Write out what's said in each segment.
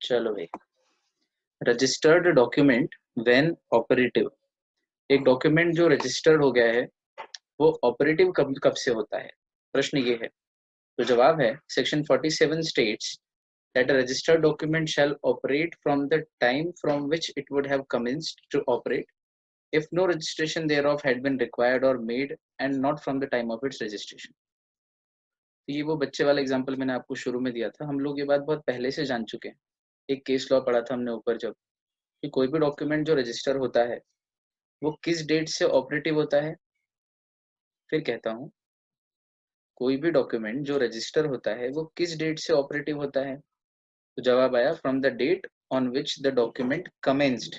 चलो भाई, registered document when operative. एक डॉक्यूमेंट जो रजिस्टर्ड हो गया है वो ऑपरेटिव कब से होता है, प्रश्न ये है। तो जवाब है section 47 states that a registered document shall operate from the time from which it would have commenced to operate if no registration thereof had been required or made and not from the time of its registration। तो ये वो बच्चे वाला example मैंने आपको शुरू में दिया था। हम लोग ये बात बहुत पहले से जान चुके हैं। एक केस लॉ पढ़ा था हमने ऊपर, जब कि कोई भी डॉक्यूमेंट जो रजिस्टर होता है वो किस डेट से ऑपरेटिव होता है। फिर कहता हूँ, कोई भी डॉक्यूमेंट जो रजिस्टर होता है वो किस डेट से ऑपरेटिव होता है। तो जवाब आया from the date on which the document commenced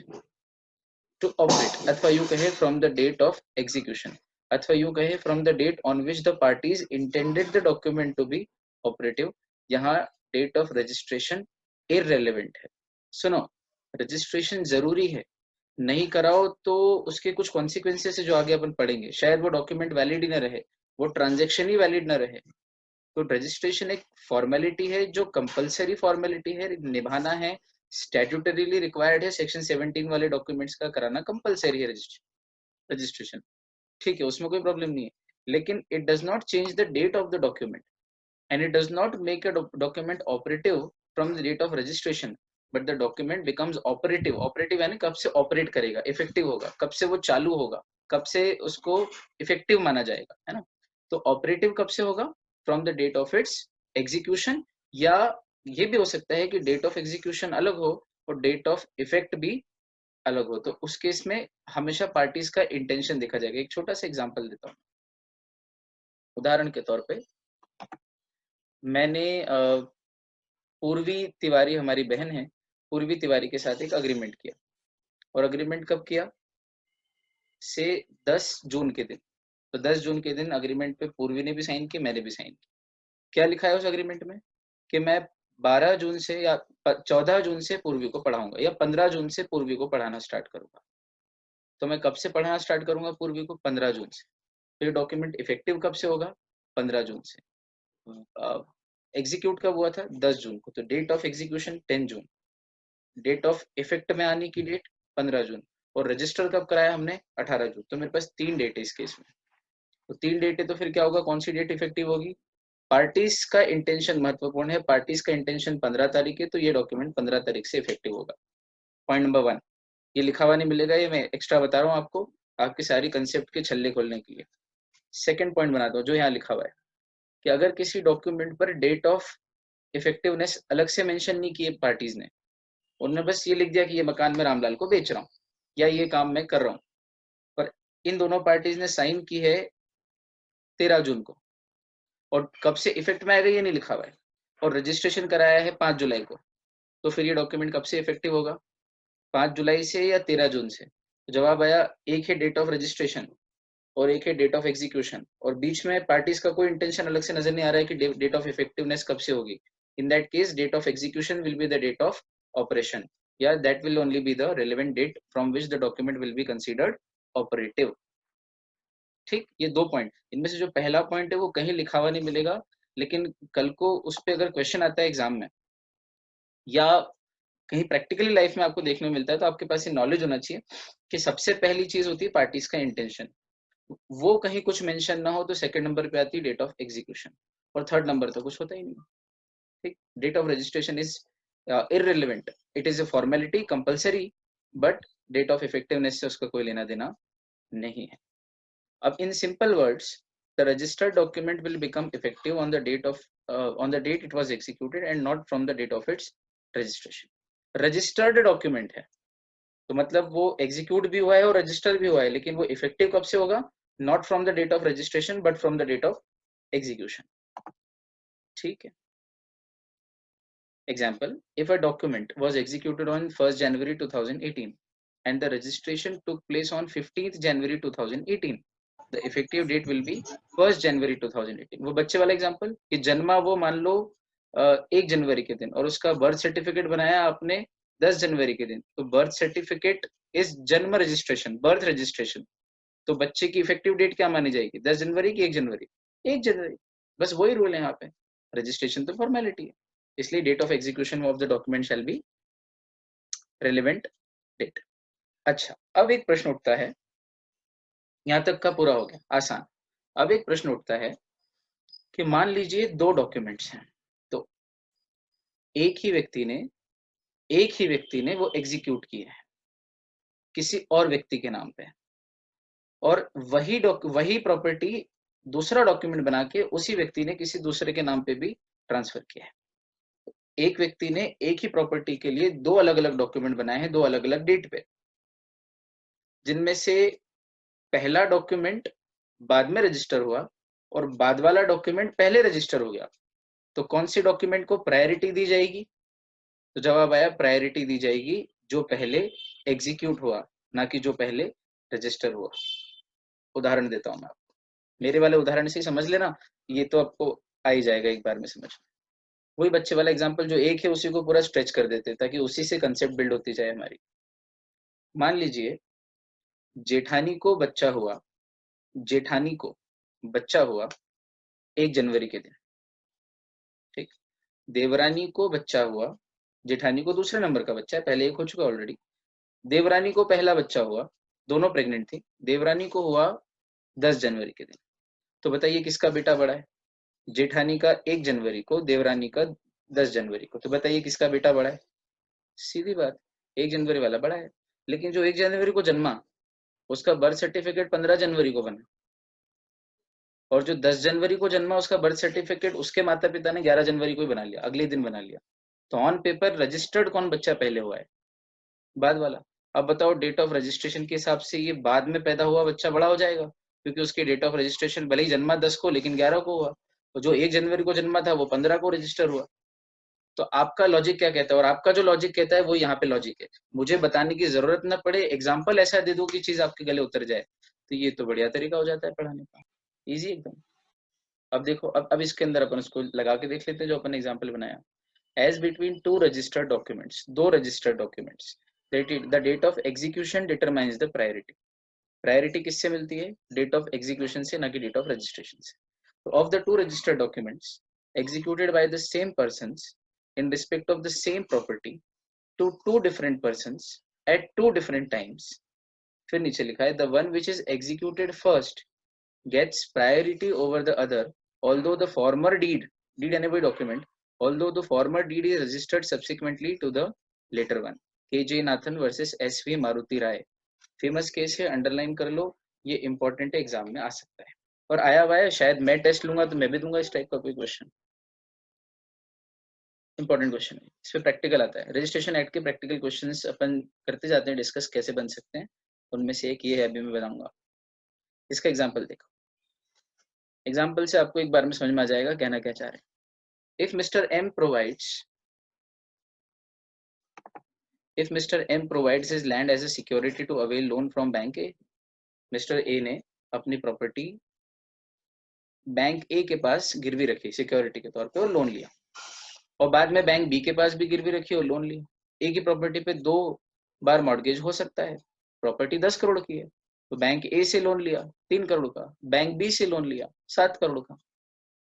to operate, अथवा यूं कहे from the date of execution, अथवा यूं कहे from the date on which the parties intended the document to be operative. यहाँ डेट ऑफ रजिस्ट्रेशन इररेलेवेंट है। सुनो, registration जरूरी है, नहीं कराओ तो उसके कुछ कॉन्सिक्वेंसेस है जो आगे अपन पढ़ेंगे। शायद वो डॉक्यूमेंट वैलिड ही ना रहे, वो ट्रांजेक्शन ही वैलिड ना रहे। तो रजिस्ट्रेशन एक फॉर्मेलिटी है जो कंपलसरी फॉर्मेलिटी है, निभाना है, स्टैट्यूटरीली रिक्वायर्ड है। सेक्शन 17 वाले डॉक्यूमेंट्स का कराना कंपलसरी है रजिस्ट्रेशन, ठीक है, उसमें कोई प्रॉब्लम नहीं है। लेकिन it does not change the date of the document and it does not make a document operative from the date of registration, but the document becomes operative. Operative यानी कब से ऑपरेट करेगा, इफेक्टिव होगा, कब से वो चालू होगा, कब से उसको इफेक्टिव माना जाएगा, है ना। तो ऑपरेटिव कब से होगा, from the date of its execution, या ये भी हो सकता है कि डेट ऑफ एग्जीक्यूशन अलग हो और डेट ऑफ इफेक्ट भी अलग हो। तो उस केस में हमेशा पार्टीज का इंटेंशन देखा जाएगा। एक छोटा सा एग्जांपल देता हूँ। उदाहरण के तौर पे मैंने पूर्वी तिवारी, हमारी बहन है, पूर्वी तिवारी के साथ एक अग्रीमेंट किया। और अग्रीमेंट कब किया, से 10 जून के दिन। तो 10 जून के दिन अग्रीमेंट पे पूर्वी ने भी साइन की, मैंने भी साइन की। क्या लिखा है उस अग्रीमेंट में कि मैं 12 जून से या 14 जून से पूर्वी को पढ़ाऊंगा, या 15 जून से पूर्वी को पढ़ाना स्टार्ट करूंगा। तो मैं कब से पढ़ाना स्टार्ट करूंगा पूर्वी को, 15 जून से। तो ये डॉक्यूमेंट इफेक्टिव कब से होगा, 15 जून से। एग्जीक्यूट कब हुआ था, 10 जून को। तो date of execution 10 June, date of effect में आने की डेट 15 जून, और रजिस्टर कब कराया हमने, 18 जून। तो मेरे पास 3 डेट है इस केस में। तो 3 डेट है, तो फिर क्या होगा, कौन सी डेट इफेक्टिव होगी। पार्टीज का इंटेंशन महत्वपूर्ण है। पार्टीज का इंटेंशन 15 तारीख है, तो ये डॉक्यूमेंट 15 तारीख से इफेक्टिव होगा। पॉइंट नंबर 1, ये लिखा हुआ नहीं मिलेगा, ये मैं एक्स्ट्रा बता रहा हूँ आपको, आपकी सारी कंसेप्ट के छल्ले खोलने के लिए। सेकंड पॉइंट बनाता हूँ जो यहाँ लिखा हुआ है कि अगर किसी डॉक्यूमेंट पर डेट ऑफ इफेक्टिवनेस अलग से मेंशन नहीं किए पार्टीज ने, उन्होंने बस ये लिख दिया कि ये मकान मैं रामलाल को बेच रहा हूँ या ये काम मैं कर रहा हूँ, पर इन दोनों पार्टीज ने साइन की है 13 जून को, और कब से इफेक्ट में आएगा ये नहीं लिखा हुआ है, और रजिस्ट्रेशन कराया है 5 जुलाई को, तो फिर ये डॉक्यूमेंट कब से इफेक्टिव होगा, 5 जुलाई से या 13 जून से। तो जवाब आया, एक है डेट ऑफ रजिस्ट्रेशन और एक है डेट ऑफ एग्जीक्यूशन, और बीच में पार्टीज का कोई इंटेंशन अलग से नजर नहीं आ रहा है कि डेट ऑफ इफेक्टिवनेस कब से होगी। In that case date of execution will be the date of operation, या that will only be the relevant date from which the document will be considered operative. ठीक, ये 2 पॉइंट, इनमें से जो पहला पॉइंट है वो कहीं लिखा हुआ नहीं मिलेगा, लेकिन कल को उस पर अगर क्वेश्चन आता है एग्जाम में या कहीं प्रैक्टिकली लाइफ में आपको देखने को मिलता है, तो आपके पास ये नॉलेज होना चाहिए कि सबसे पहली चीज होती है पार्टीज का इंटेंशन। वो कहीं कुछ मेंशन ना हो तो सेकंड नंबर पे आती है डेट ऑफ एग्जीक्यूशन, और थर्ड नंबर तो कुछ होता ही नहीं। ठीक, date of registration is irrelevant, it is a formality compulsory, but date of effectiveness से उसका कोई लेना देना नहीं है। अब in simple words, the registered document will become effective on the date it was executed and not from the date of its registration. Registered document है तो मतलब वो एग्जीक्यूट भी हुआ है और रजिस्टर भी हुआ है, लेकिन वो इफेक्टिव कब से होगा, not from the date of registration but from the date of execution. ठीक है, example, if a document was executed on 1st January 2018 and the registration took place on 15th January 2018, the effective date will be 1st January 2018। वो बच्चे वाला example कि जन्मा वो मान लो 1 जनवरी के दिन और उसका बर्थ सर्टिफिकेट बनाया आपने 10 जनवरी के दिन, तो बर्थ सर्टिफिकेट इज जन्म रजिस्ट्रेशन, बर्थ रजिस्ट्रेशन। तो बच्चे की इफेक्टिव डेट क्या मानी जाएगी, 10 जनवरी की 1 जनवरी, 1 जनवरी। बस वही रूल है यहाँ पे, रजिस्ट्रेशन तो फॉर्मेलिटी है, इसलिए date of execution of the document shall be relevant date. अच्छा, अब एक प्रश्न उठता है, यहाँ तक का पूरा हो गया, आसान। अब एक प्रश्न उठता है कि मान लीजिए दो डॉक्यूमेंट्स हैं, तो एक ही व्यक्ति ने वो एग्जीक्यूट किए हैं किसी और व्यक्ति के नाम पे, और वही प्रॉपर्टी दूसरा डॉक्यूमेंट बना के उसी व्यक्ति ने किसी दूसरे के नाम पे भी ट्रांसफर किया है। एक व्यक्ति ने एक ही प्रॉपर्टी के लिए दो अलग अलग डॉक्यूमेंट बनाए हैं, दो अलग अलग डेट पे, जिनमें से पहला डॉक्यूमेंट बाद में रजिस्टर हुआ और बाद वाला डॉक्यूमेंट पहले रजिस्टर हो गया। तो कौन सी डॉक्यूमेंट को प्रायोरिटी दी जाएगी? तो जवाब आया प्रायोरिटी दी जाएगी जो पहले एग्जीक्यूट हुआ, ना कि जो पहले रजिस्टर हुआ। उदाहरण देता हूं मैं आपको, मेरे वाले उदाहरण से ही समझ लेना, ये तो आपको आ ही जाएगा एक बार में समझ। वही बच्चे वाला एग्जाम्पल जो एक है उसी को पूरा स्ट्रेच कर देते ताकि उसी से कंसेप्ट बिल्ड होती जाए हमारी। मान लीजिए जेठानी को बच्चा हुआ, जेठानी को बच्चा हुआ 1 जनवरी के दिन, ठीक। देवरानी को बच्चा हुआ, जेठानी को दूसरे नंबर का बच्चा है, पहले एक हो चुका ऑलरेडी। देवरानी को पहला बच्चा हुआ, दोनों प्रेग्नेंट थी, देवरानी को हुआ 10 जनवरी के दिन। तो बताइए किसका बेटा बड़ा है? जेठानी का 1 जनवरी को, देवरानी का 10 जनवरी को। तो बताइए किसका बेटा बड़ा है? सीधी बात, 1 जनवरी वाला बड़ा है। लेकिन जो 1 जनवरी को जन्मा उसका बर्थ सर्टिफिकेट 15 जनवरी को बना, और जो 10 जनवरी को जन्मा उसका बर्थ सर्टिफिकेट उसके माता पिता ने 11 जनवरी को ही बना लिया, अगले दिन बना लिया। तो ऑन पेपर रजिस्टर्ड कौन बच्चा पहले हुआ है? बाद वाला। अब बताओ डेट ऑफ रजिस्ट्रेशन के हिसाब से ये बाद में पैदा हुआ बच्चा बड़ा हो जाएगा, क्योंकि उसकी डेट ऑफ रजिस्ट्रेशन भले ही जन्मा 10 को लेकिन 11 को हुआ, तो जो 1 जनवरी को जन्मा था वो 15 को रजिस्टर हुआ। तो आपका लॉजिक क्या कहता है और आपका जो लॉजिक कहता है वो यहाँ पे लॉजिक है। मुझे बताने की जरूरत ना पड़े, एग्जाम्पल ऐसा दे दो कि चीज आपके गले उतर जाए, तो ये तो बढ़िया तरीका हो जाता है पढ़ाने का, इजी एकदम। अब देखो, अब इसके अंदर अपन उसको लगा के देख लेते हैं जो अपन एग्जाम्पल बनाया। As between two registered documents, दो registered documents, the date of execution determines the priority. Priority किससे मिलती है? डेट ऑफ एग्जीक्यूशन से, ना कि डेट ऑफ रजिस्ट्रेशन से। तो of the two registered documents executed by the same persons in respect of the same property to two different persons at two different times, फिर नीचे लिखा है the one which is executed first gets priority over the other although the former deed यानी वही document, although the former deed is registered subsequently to the later one। KJ Nathan versus SV Maruti Rai, famous case है, underline कर लो, ये important exam में आ सकता है। और आया हुआ है, शायद मैं टेस्ट लूंगा तो मैं भी दूंगा इस टाइप का कोई क्वेश्चन, इंपॉर्टेंट क्वेश्चन है, इस पे प्रैक्टिकल आता है। रजिस्ट्रेशन एक्ट के प्रैक्टिकल क्वेश्चंस अपन करते जाते हैं डिस्कस कैसे बन सकते हैं, उनमें से एक ये है, अभी मैं बताऊंगा। इसका एग्जांपल देखो, एग्जांपल से आपको एक बार में समझ में आ जाएगा कहना क्या चाह रहे हैं। If Mister M provides his land as a security to avail loan from bank A, Mister A ने अपनी प्रॉपर्टी बैंक ए के पास गिरवी रखी सिक्योरिटी के तौर पे और लोन लिया, और बाद में बैंक बी के पास भी गिरवी रखी और लोन लिया। ए की प्रॉपर्टी पे 2 बार मॉर्गेज हो सकता है, प्रॉपर्टी 10 करोड़ की है, तो बैंक ए से लोन लिया 3 करोड़ का, बैंक बी से लोन लिया 7 करोड़ का।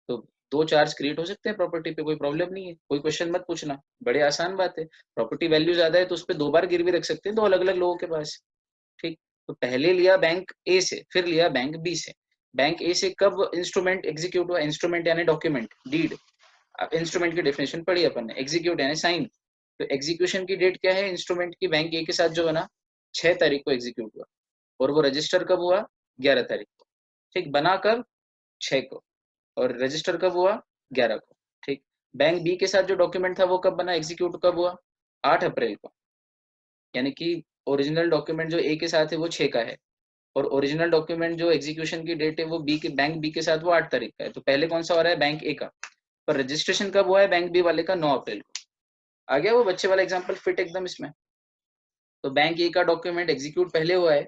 तो 2 चार्ज क्रिएट हो सकते हैं प्रॉपर्टी पे, कोई प्रॉब्लम नहीं है, कोई क्वेश्चन मत पूछना, बड़े आसान बात है। प्रॉपर्टी वैल्यू ज्यादा है तो उस पर 2 बार गिरवी रख सकते हैं, 2 अलग अलग लोगों के पास, ठीक। तो पहले लिया बैंक ए से, फिर लिया बैंक बी से। बैंक ए से कब इंस्ट्रूमेंट एग्जीक्यूट हुआ? इंस्ट्रूमेंट यानी डॉक्यूमेंट, डीड। अब इंस्ट्रूमेंट की डेफिनेशन पढ़ी अपन ने, एग्जीक्यूट यानी साइन। तो एग्जीक्यूशन की डेट क्या है इंस्ट्रूमेंट की? बैंक ए के साथ जो बना 6 तारीख को एग्जीक्यूट हुआ, और वो रजिस्टर कब हुआ? 11 तारीख को, ठीक। बना कब? 6 को, और रजिस्टर कब हुआ? 11 को, ठीक। बैंक बी के साथ जो डॉक्यूमेंट था वो कब बना, एग्जीक्यूट कब हुआ? 8 अप्रैल को, यानी कि ओरिजिनल डॉक्यूमेंट जो ए के साथ है वो 6 का है, और ओरिजिनल डॉक्यूमेंट जो एग्जीक्यूशन की डेट है वो बी के, बैंक बी के साथ वो 8 तारीख का है। तो पहले कौन सा हो रहा है? बैंक ए का, पर रजिस्ट्रेशन कब हुआ है बैंक बी वाले का? 9 अप्रैल को। आ गया वो बच्चे वाला एग्जांपल फिट एकदम इसमें। तो बैंक ए का डॉक्यूमेंट एग्जीक्यूट पहले हुआ है,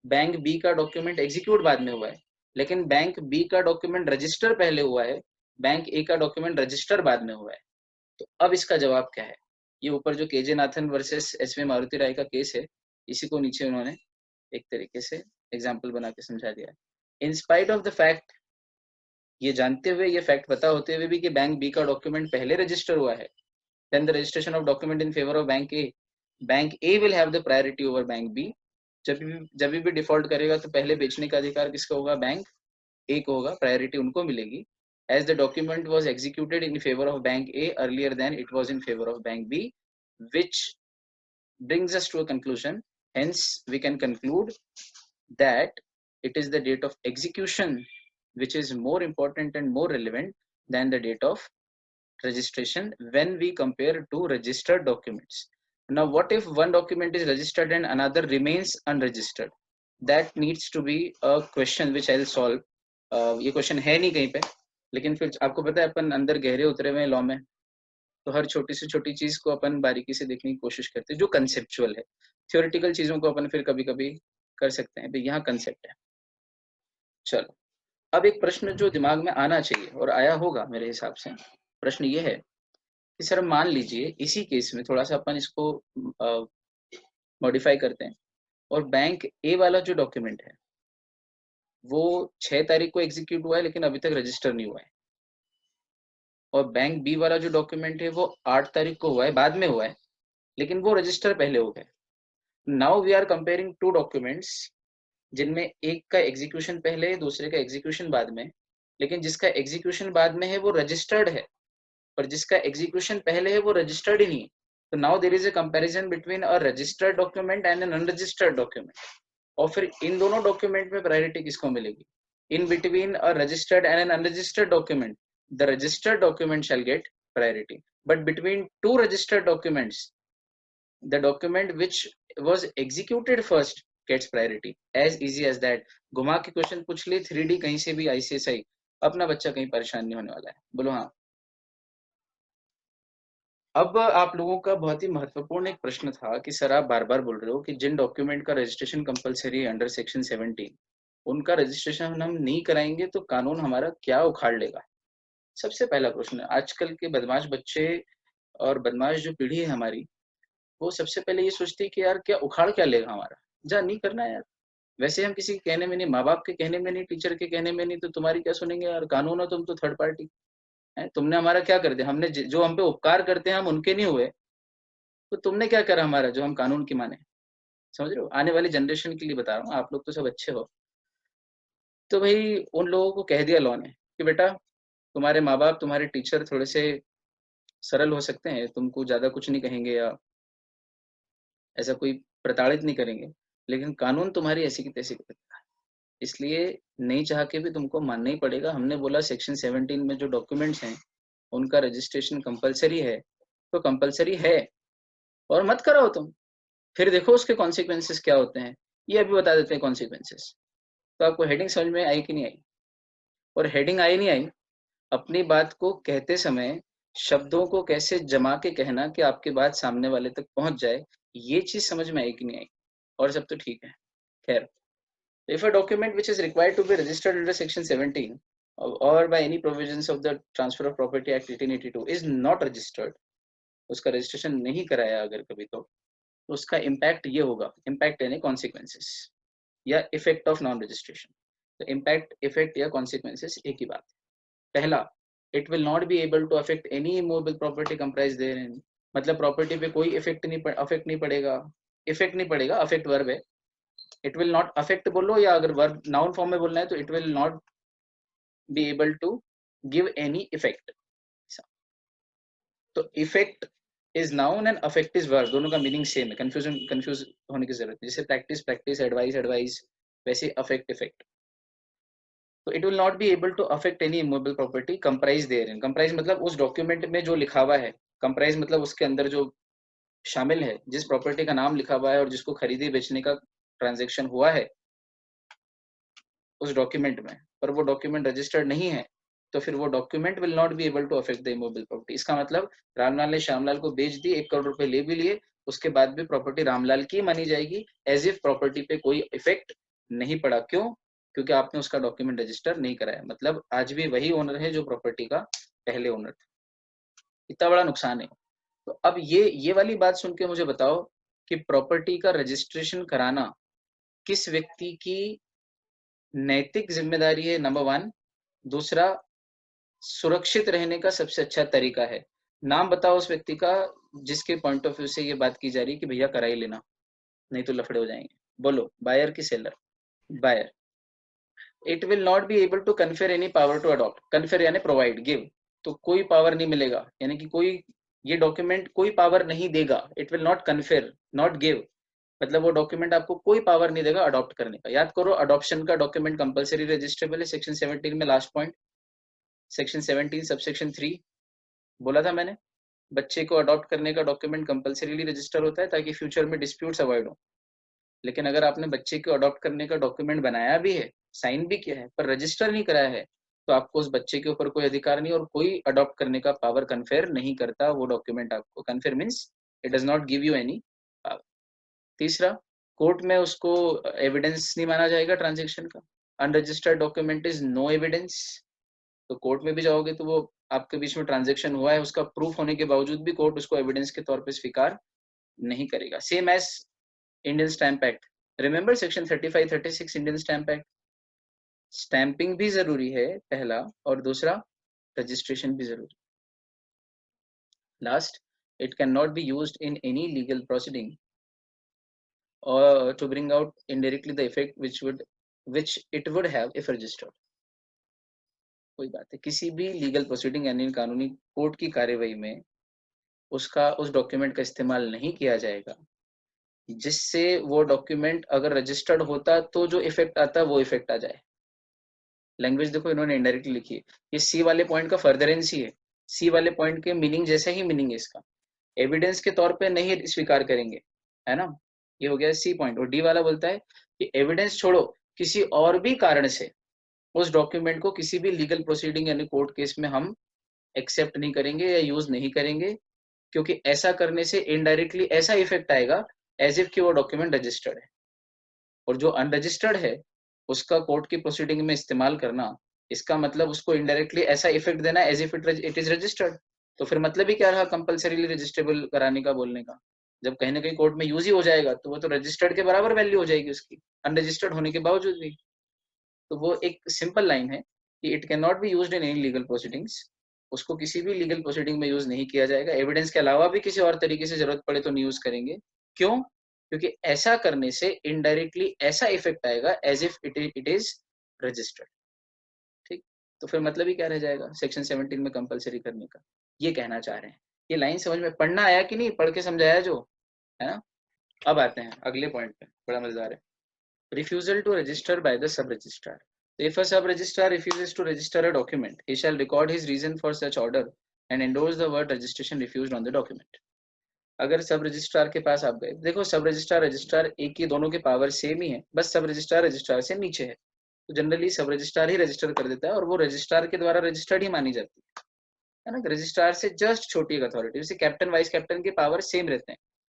बैंक बी का डॉक्यूमेंट एग्जीक्यूट बाद में हुआ है, लेकिन बैंक बी का डॉक्यूमेंट रजिस्टर पहले हुआ है, बैंक ए का डॉक्यूमेंट रजिस्टर बाद में हुआ है। तो अब इसका जवाब क्या है? ये ऊपर जो KJ Nathan versus SV Maruti Rai का केस है, इसी को नीचे उन्होंने एक तरीके से एग्जाम्पल बना के समझा दिया है। In spite of the fact, ये जानते हुए, ये फैक्ट पता होते हुए भी कि बैंक बी का डॉक्यूमेंट पहले रजिस्टर हुआ है, then the registration of document in favor of bank A bank A will have the priority over bank B. जब भी डिफॉल्ट करेगा तो पहले बेचने का अधिकार किसका होगा? बैंक ए को होगा, प्रायोरिटी उनको मिलेगी। As the document was executed in favor of Bank A earlier than it was in favor of Bank B, which brings us to a conclusion. Hence, we can conclude that it is the date of execution which is more important and more relevant than the date of registration when we compare two registered documents. Now, what if one document is registered and another remains unregistered? That needs to be a question which I'll solve. ये question है नहीं कहीं पे, लेकिन फिर आपको पता है अपन अंदर गहरे उतरे हुए हैं लॉ में, तो हर छोटी से छोटी चीज को अपन बारीकी से देखने की कोशिश करते हैं जो कंसेप्चुअल है। थ्योरेटिकल चीजों को अपन फिर कभी कभी कर सकते हैं, भाई यहाँ कंसेप्ट है। चलो, अब एक प्रश्न जो दिमाग में आना चाहिए और आया होगा मेरे हिसाब से, प्रश्न ये है कि सर मान लीजिए इसी केस में थोड़ा सा अपन इसको मॉडिफाई करते हैं, और बैंक ए वाला जो डॉक्यूमेंट है वो 6 तारीख को एग्जीक्यूट हुआ है लेकिन अभी तक रजिस्टर नहीं हुआ है, और बैंक बी वाला जो डॉक्यूमेंट है वो 8 तारीख को हुआ है, बाद में हुआ है, लेकिन वो रजिस्टर पहले हो गए। Now we are comparing two documents जिनमें एक का एग्जीक्यूशन पहले है, दूसरे का एग्जीक्यूशन बाद में, लेकिन जिसका एग्जीक्यूशन बाद में है वो रजिस्टर्ड है, पर जिसका एग्जीक्यूशन पहले है वो रजिस्टर्ड ही नहीं। तो now there is a comparison between a registered document and an unregistered document, और फिर इन दोनों डॉक्यूमेंट में प्रायोरिटी किसको मिलेगी? In between a registered and an unregistered document, the registered document shall get priority, but between two registered documents the document which was executed first gets priority. As easy as that. घुमा के question पूछ ले 3D कहीं से भी ICSI, अपना बच्चा कहीं परेशान नहीं होने वाला है। बोलो हाँ। अब आप लोगों का बहुत ही महत्वपूर्ण एक प्रश्न था कि सर आप बार बार बोल रहे हो कि जिन डॉक्यूमेंट का रजिस्ट्रेशन कंपलसरी है अंडर सेक्शन 17, उनका रजिस्ट्रेशन हम नहीं कराएंगे तो कानून हमारा क्या उखाड़ लेगा। सबसे पहला प्रश्न, आजकल के बदमाश बच्चे और बदमाश जो पीढ़ी है हमारी, वो सबसे पहले ये सोचती है कि यार क्या उखाड़ क्या लेगा हमारा, जा नहीं करना है यार। वैसे हम किसी के कहने में नहीं, माँ बाप के कहने में नहीं, टीचर के कहने में नहीं, तो तुम्हारी क्या सुनेंगे यार, कानून हो तुम तो थर्ड पार्टी है, तुमने हमारा क्या कर दिया, हमने जो हम पे उपकार करते हैं हम उनके नहीं हुए, तो तुमने क्या करा हमारा जो हम कानून की माने। समझ रहे हो, आने वाली जनरेशन के लिए बता रहा हूँ, आप लोग तो सब अच्छे हो। तो भाई उन लोगों को कह दिया लॉ ने कि बेटा तुम्हारे माँ बाप तुम्हारे टीचर थोड़े से सरल हो सकते हैं, तुमको ज्यादा कुछ नहीं कहेंगे या ऐसा कोई प्रताड़ित नहीं करेंगे, लेकिन कानून तुम्हारी ऐसी की तैसी करेगा, इसलिए नहीं चाह के भी तुमको मानना ही पड़ेगा। हमने बोला सेक्शन 17 में जो डॉक्यूमेंट्स हैं उनका रजिस्ट्रेशन कंपलसरी है, तो कंपलसरी है और मत कराओ तुम, फिर देखो उसके कॉन्सिक्वेंसेस क्या होते हैं, ये अभी बता देते हैं कॉन्सिक्वेंसेस। तो आपको हेडिंग समझ में आई कि नहीं आई? और हेडिंग आई नहीं आई, अपनी बात को कहते समय शब्दों को कैसे जमा के कहना कि आपकी बात सामने वाले तक पहुंच जाए, ये चीज समझ में आई कि नहीं आई? और सब तो ठीक है। खैर, if a document which is required to be registered under section 17 or by any provisions of the Transfer of Property Act 1882 is not registered, उसका रजिस्ट्रेशन नहीं कराया अगर कभी, तो उसका इम्पैक्ट ये होगा, इम्पैक्ट यानी कॉन्सिक्वेंसेस या इफेक्ट ऑफ नॉन रजिस्ट्रेशन। तो इम्पैक्ट, इफेक्ट या कॉन्सिक्वेंसेस एक ही बात। पहला, it will not be able to affect any immovable property comprised therein, मतलब प्रॉपर्टी पे कोई अफेक्ट नहीं पड़ेगा, इफेक्ट नहीं पड़ेगा, अफेक्ट वर्ब है, इट विल नॉट अफेक्ट बोलो, या अगर वर्ब नाउन फॉर्म में बोलना है तो it will not be able to give any effect. तो effect is noun and affect is verb, दोनों का मीनिंग सेम है, कंफ्यूज होने की जरूरत है। जैसे प्रैक्टिस प्रैक्टिस, एडवाइस एडवाइस, वैसे अफेक्ट इफेक्ट। तो it will not be able to affect any immovable property comprised therein, comprised मतलब उस डॉक्यूमेंट में जो लिखा हुआ है, कंप्राइज मतलब उसके अंदर जो शामिल है, जिस प्रॉपर्टी का नाम लिखा हुआ है और जिसको खरीदे बेचने का ट्रांजेक्शन हुआ है उस डॉक्यूमेंट में, पर वो डॉक्यूमेंट रजिस्टर्ड नहीं है, तो फिर वो document will not be able to affect the immovable property. इसका मतलब रामलाल ने श्यामलाल को बेच दी, 1 करोड़ रुपए ले भी लिए, उसके बाद भी प्रॉपर्टी रामलाल की मानी जाएगी, एज इफ प्रॉपर्टी पे कोई इफेक्ट नहीं पड़ा। क्यों? क्योंकि आपने उसका डॉक्यूमेंट रजिस्टर नहीं कराया, मतलब आज भी वही ओनर है जो प्रॉपर्टी का पहले ओनर था। इतना बड़ा नुकसान है। तो अब ये वाली बात सुन के मुझे बताओ कि प्रॉपर्टी का रजिस्ट्रेशन कराना किस व्यक्ति की नैतिक जिम्मेदारी है, नंबर 1। दूसरा, सुरक्षित रहने का सबसे अच्छा तरीका है। नाम बताओ उस व्यक्ति का जिसके पॉइंट ऑफ व्यू से ये बात की जा रही है कि भैया करा ही लेना, नहीं तो लफड़े हो जाएंगे। बोलो, बायर की seller? Buyer. It will not be able to confer any power to adopt. Confer यानी प्रोवाइड, गिव, तो कोई पावर नहीं मिलेगा, यानी कि कोई ये डॉक्यूमेंट कोई पावर नहीं देगा। It will not confer, not give, मतलब वो डॉक्यूमेंट आपको कोई पावर नहीं देगा अडॉप्ट करने का। याद करो, अडॉप्शन का डॉक्यूमेंट कंपलसरी रजिस्ट्रेबल है, सेक्शन 17 में लास्ट पॉइंट, सेक्शन 17 सबसेक्शन 3 बोला था मैंने, बच्चे को अडॉप्ट करने का डॉक्यूमेंट कंपलसरीली रजिस्टर होता है ताकि फ्यूचर में डिस्प्यूट्स अवॉइड हो। लेकिन अगर आपने बच्चे को अडॉप्ट करने का डॉक्यूमेंट बनाया भी है, साइन भी किया है, पर रजिस्टर नहीं कराया है, तो आपको उस बच्चे के ऊपर कोई अधिकार नहीं, और कोई अडॉप्ट करने का पावर कन्फेयर नहीं करता वो डॉक्यूमेंट आपको। Confer means it does not give you any power. तीसरा, कोर्ट में उसको एविडेंस नहीं माना जाएगा ट्रांजेक्शन का। Unregistered document is no evidence. तो कोर्ट में भी जाओगे तो वो आपके बीच में ट्रांजेक्शन हुआ है उसका प्रूफ होने के बावजूद भी कोर्ट उसको एविडेंस के तौर पे स्वीकार नहीं करेगा। Same as Indian stamp act, remember section 35 36 Indian stamp act. Stamping भी जरूरी है पहला, और दूसरा रजिस्ट्रेशन भी जरूरी। Last, it can not be used in any legal proceeding or to bring out indirectly the effect which it would have if registered। कोई बात है, किसी भी लीगल प्रोसीडिंग यानी कानूनी कोर्ट की कार्यवाही में उसका उस डॉक्यूमेंट का इस्तेमाल नहीं किया जाएगा जिससे वो डॉक्यूमेंट अगर रजिस्टर्ड होता तो जो इफेक्ट आता वो इफेक्ट आ जाए। लैंग्वेज देखो इन्होंने इनडायरेक्टली लिखी है, ये सी वाले पॉइंट का फर्दरेंस ही है, सी वाले पॉइंट के मीनिंग जैसा ही मीनिंग है इसका। एविडेंस के तौर पे नहीं स्वीकार करेंगे, है ना, ये हो गया सी पॉइंट। और डी वाला बोलता है कि एविडेंस छोड़ो, किसी और भी कारण से उस डॉक्यूमेंट को किसी भी लीगल प्रोसीडिंग यानी कोर्ट केस में हम एक्सेप्ट नहीं करेंगे या यूज नहीं करेंगे, क्योंकि ऐसा करने से इनडायरेक्टली ऐसा इफेक्ट आएगा एज इफ कि वो डॉक्यूमेंट रजिस्टर्ड है, और जो अनरजिस्टर्ड है उसका कोर्ट की प्रोसीडिंग में इस्तेमाल करना, इसका मतलब उसको इनडायरेक्टली ऐसा इफेक्ट देना as if it is registered. तो फिर मतलब ही क्या रहा कंपलसरीली रजिस्ट्रेबल कराने का बोलने का? जब कहीं ना कहीं कोर्ट में यूज ही हो जाएगा तो वो तो रजिस्टर्ड के बराबर वैल्यू हो जाएगी उसकी, अनरजिस्टर्ड होने के बावजूद भी। तो वो एक सिंपल लाइन है कि it can not be used in any legal proceedings, उसको किसी भी लीगल प्रोसीडिंग में यूज नहीं किया जाएगा। एविडेंस के अलावा भी किसी और तरीके से जरूरत पड़े तो नहीं यूज करेंगे। क्यों? क्योंकि ऐसा करने से इनडायरेक्टली ऐसा इफेक्ट आएगा as if it is registered. ठीक, तो फिर मतलब ही क्या रह जाएगा सेक्शन 17 में कंपलसरी करने का? ये कहना चाह रहे हैं। ये लाइन समझ में पढ़ना आया कि नहीं, पढ़ के समझाया जो है ना। अब आते हैं अगले पॉइंट पे, बड़ा मजेदार है। Refusal to register by the sub registrar. If a sub-registrar refuses to register a document, he shall record his reason for such order and endorse the word registration refused on the document। अगर सब registrar के पास आप गए, देखो सब registrar registrar एक ही, दोनों के पावर सेम ही है, बस सब रजिस्ट्रार रजिस्ट्रार से नीचे है, तो जनरली सब रजिस्ट्रार ही रजिस्टर कर देता है और वो रजिस्ट्रार के द्वारा रजिस्टर्ड ही मानी जाती है ना। रजिस्ट्रार से जस्ट छोटी एक अथॉरिटी, जैसे कैप्टन वाइस कैप्टन के पावर सेम रहते हैं।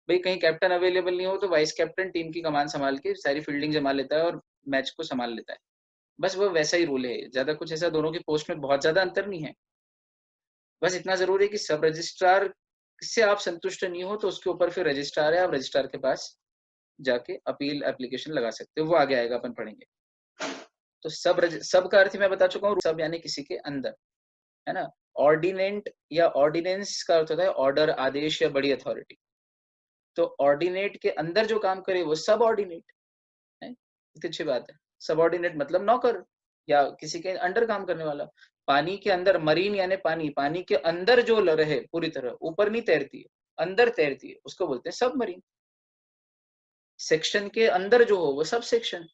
भाई कहीं कैप्टन अवेलेबल नहीं हो तो वाइस कैप्टन टीम की कमान संभाल के सारी फील्डिंग जमा लेता है और मैच को संभाल लेता है, बस वो वैसा ही रूल है, ज्यादा कुछ ऐसा दोनों की पोस्ट में बहुत ज्यादा अंतर नहीं है। बस इतना जरूरी है कि सब रजिस्ट्रार से आप संतुष्ट नहीं हो तो उसके ऊपर फिर रजिस्ट्रार है, आप रजिस्ट्रार के पास जाके अपील एप्लीकेशन लगा सकते हो, वो आगे आएगा अपन पढ़ेंगे। तो सब का अर्थ मैं बता चुका हूँ, सब यानी किसी के अंदर, है ना। ऑर्डिनेंट या ऑर्डिनेंस का अर्थ होता है ऑर्डर, आदेश या बड़ी अथॉरिटी। तो ऑर्डिनेट के अंदर जो काम करे वो सब ऑर्डिनेट है, इतनी अच्छी बात है। सबऑर्डिनेट मतलब नौकर या किसी के अंडर काम करने वाला। पानी के अंदर, मरीन यानी पानी, पानी के अंदर जो रहे पूरी तरह, ऊपर नहीं तैरती है, अंदर तैरती है, उसको बोलते हैं सबमरीन। सेक्शन के अंदर जो हो वो सब सेक्शन,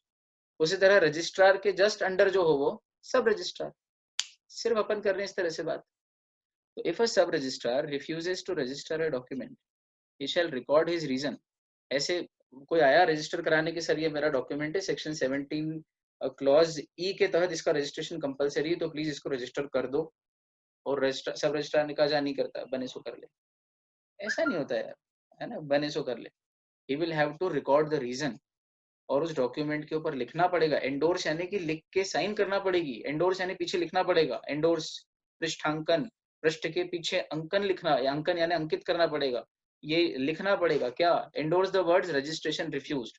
उसी तरह रजिस्ट्रार के जस्ट अंडर जो हो वो सब रजिस्ट्रार। सिर्फ अपन कर रहे हैं इस तरह से बात। तो if a sub registrar refuses to register a document, he shall record his reason. ऐसे कोई आया रजिस्टर कराने के, सर ये मेरा डॉक्यूमेंट है, सेक्शन 17 क्लॉज ई के तहत इसका रजिस्ट्रेशन कंपलसरी है, तो प्लीज इसको रजिस्टर कर दो। और रजिस्टर, सब रजिस्ट्रार ने कहा जा नहीं करता, बने सो कर ले। ऐसा नहीं होता यार, है ना, बने सो कर ले। He will have to record the reason, और उस डॉक्यूमेंट के ऊपर लिखना पड़ेगा। एंडोर्स यानी कि लिख के साइन करना पड़ेगी, एंडोर्स यानी पीछे लिखना पड़ेगा। एंडोर्स पृष्ठांकन, पृष्ठ के पीछे अंकन लिखना, या अंकन यानी अंकित करना पड़ेगा, ये लिखना पड़ेगा। क्या? Endorse the words registration refused,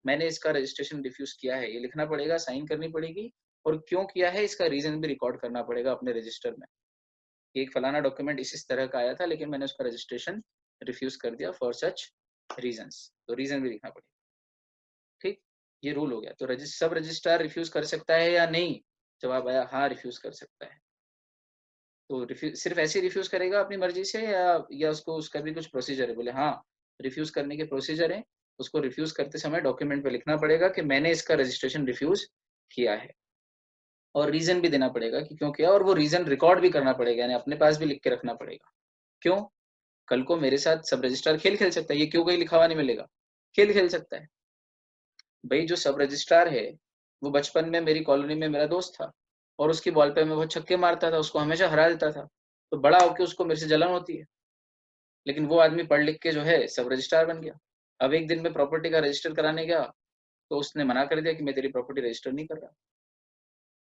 मैंने इसका रजिस्ट्रेशन रिफ्यूज किया है, ये लिखना पड़ेगा, साइन करनी पड़ेगी, और क्यों किया है इसका रीजन भी रिकॉर्ड करना पड़ेगा अपने रजिस्टर में। कि एक फलाना डॉक्यूमेंट इस तरह का आया था लेकिन मैंने उसका रजिस्ट्रेशन रिफ्यूज कर दिया फॉर सच रीजंस, तो रीजन भी लिखना पड़ेगा। ठीक, ये रूल हो गया। तो सब रजिस्ट्रार रिफ्यूज कर सकता है या नहीं? जवाब आया हाँ, रिफ्यूज कर सकता है। तो रिफ्यूज सिर्फ ऐसे रिफ्यूज करेगा अपनी मर्जी से या उसको उसका भी कुछ प्रोसीजर है? बोले हाँ, रिफ्यूज करने के प्रोसीजर है। उसको रिफ्यूज करते समय डॉक्यूमेंट पे लिखना पड़ेगा कि मैंने इसका रजिस्ट्रेशन रिफ्यूज किया है, और रीजन भी देना पड़ेगा कि क्यों किया, और वो रीजन रिकॉर्ड भी करना पड़ेगा, यानी अपने पास भी लिख के रखना पड़ेगा। क्यों? कल को मेरे साथ सब रजिस्ट्रार खेल खेल सकता है, ये क्यों कहीं लिखा हुआ नहीं मिलेगा, खेल खेल सकता है। भाई जो सब रजिस्ट्रार है वो बचपन में मेरी कॉलोनी में मेरा दोस्त था, और उसकी बॉल पे मैं बहुत छक्के मारता था, उसको हमेशा हरा देता था, तो बड़ा होके उसको मेरे से जलन होती है। लेकिन वो आदमी पढ़ लिख के जो है सब रजिस्ट्रार बन गया। अब एक दिन में प्रॉपर्टी का रजिस्टर कराने गया, तो उसने मना कर दिया कि मैं तेरी प्रॉपर्टी रजिस्टर नहीं कर रहा।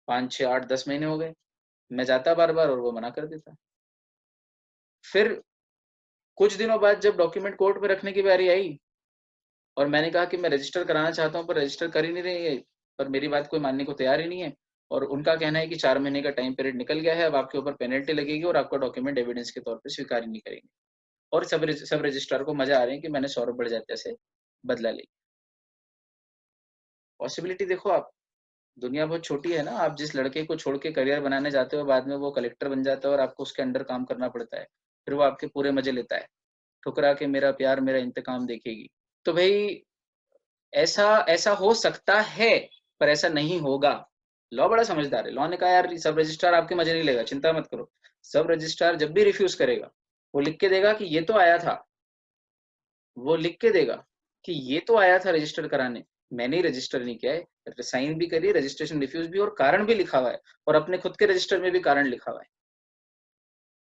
5, 6, 8, 10 महीने हो गए, मैं जाता बार बार और वो मना कर देता। फिर कुछ दिनों बाद जब डॉक्यूमेंट कोर्ट पे रखने की बारी आई और मैंने कहा कि मैं रजिस्टर कराना चाहता हूँ पर रजिस्टर कर ही नहीं रही है, पर मेरी बात कोई मानने को तैयार ही नहीं है, और उनका कहना है कि 4 महीने का टाइम पीरियड निकल गया है, अब आपके ऊपर पेनल्टी लगेगी और आपका डॉक्यूमेंट एविडेंस के तौर पे स्वीकार ही नहीं करेंगे। और सब रजिस्ट्रार को मजा आ रहे हैं कि मैंने सौरभ बड़जात्या से बदला ली। पॉसिबिलिटी देखो आप, दुनिया बहुत छोटी है ना। आप जिस लड़के को छोड़ के करियर बनाने जाते हो, बाद में वो कलेक्टर बन जाता है और आपको उसके अंडर काम करना पड़ता है, फिर वो आपके पूरे मजे लेता है, ठुकरा के मेरा प्यार मेरा इंतकाम देखेगी। तो भाई ऐसा ऐसा हो सकता है, पर ऐसा नहीं होगा। लॉ बड़ा समझदार है। लॉ ने कहा यार सब रजिस्ट्रार आपके मजे नहीं लेगा, चिंता मत करो। सब रजिस्ट्रार जब भी रिफ्यूज करेगा वो लिख के देगा कि ये तो आया था, वो लिख के देगा कि ये तो आया था रजिस्टर कराने, मैंने ही रजिस्टर नहीं किया है, साइन भी करिए, रजिस्ट्रेशन रिफ्यूज भी, और कारण भी लिखा हुआ है, और अपने खुद के रजिस्टर में भी कारण लिखा हुआ है।